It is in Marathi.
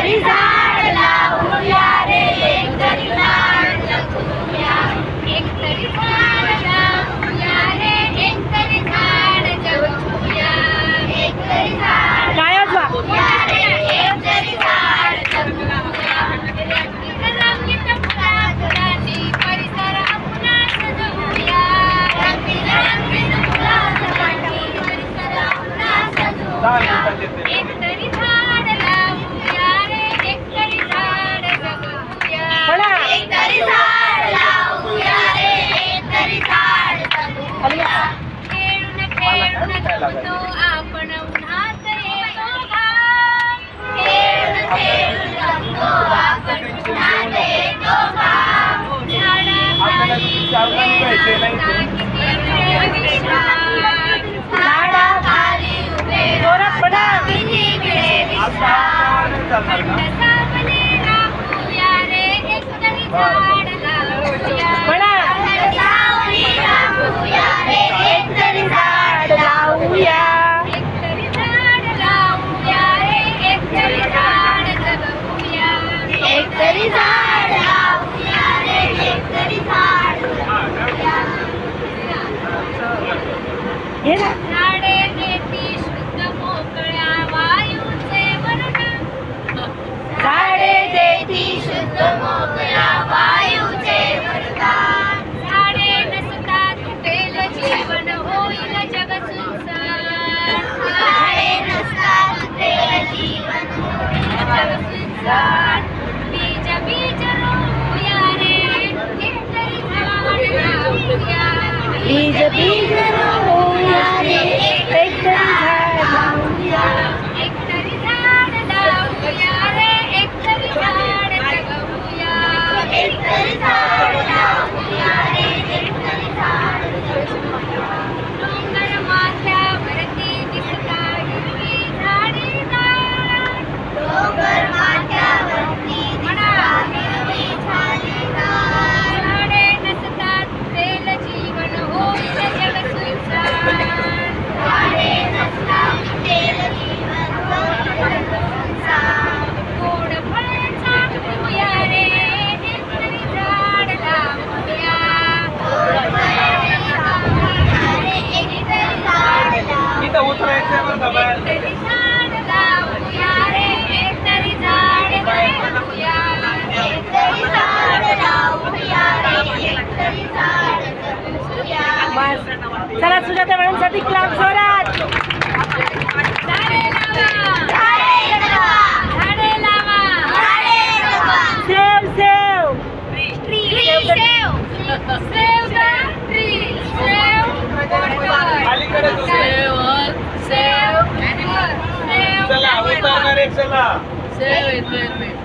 तरी झाड लावूया रे, एक तरी झाड जगवूया. एक तरी झाड लावूया रे, एक तरी झाड जगवूया. एक तरी झाड लावूया रे, एक तरी झाड जगवूया. रंगीत रंगीत फुलांनी परिसर आपला सजवूया. रंगीत रंगीत फुलांनी परिसर आपला सजवूया. एक तरी झाड लावूया रे, एक तरी झाड जगवूया. एक तरी झाड लावूया रे, एक तरी झाड जगवूया. खेळून खेळून जगतो आपण उन्हात येतो घाम. खेळून खेळून जगतो आपण उन्हात येतो घाम. झाडाखाली उभे राहता किती वेळ विश्राम. झाडाखाली उभे राहता किती वेळ विश्राम. थंड सावली राहूया रे, एक तरी झाड लावूया. थंड सावली राहूया रे, एक तरी झाड लावूया. एक तरी झाड लावूया रे, एक तरी झाड जगवूया. एक तरी झाड लावूया रे, एक तरी झाड जगवूया. झाडे देती शुद्ध मोकळ्या वायूचे वरदान. झाडे देती शुद्ध मोकळ्या वायूचे वरदान. झाडे नसता तुटेल जीवन, होईल जग सुनसान. झाडे नसता तुटेल जीवन, होईल जग सुनसान. बीज बीज रोवूया रे, एक तरी झाड लावूया. बीज बीज रोवूया रे, एक तरी झाड लावूया. एक तरी झाड लावूया रे, एक तरी झाड जगवूया. एक तरी झाड लावूया रे, एक तरी झाड जगवूया. डोंगर माथ्यावरती दिसता हिरवी झाडीदार. डोंगर माथ्यावरती दिसता हिरवी झाडीदार. झाडे नसतात तुटेल जीवन, होईल जग सुनसान. झाडे नसतात तुटेल जीवन, होईल जग सुनसान. गोड फळे चाखूया रे, एक तरी झाड लावूया. गोड फळे चाखूया रे, एक तरी झाड लावूया. एक तरी झाड लावूया रे, एक तरी झाड जगवूया. एक तरी झाड लावूया रे, एक तरी झाड जगवूया. चला सुजाता मॅडमसाठी क्लास जोरात. झाडे लावा, झाडे जगवा. झाडे लावा, झाडे जगवा. Save save Tree save, save the tree, save water, save animal, save चला animal. उतरणार आहे चला. Save environment.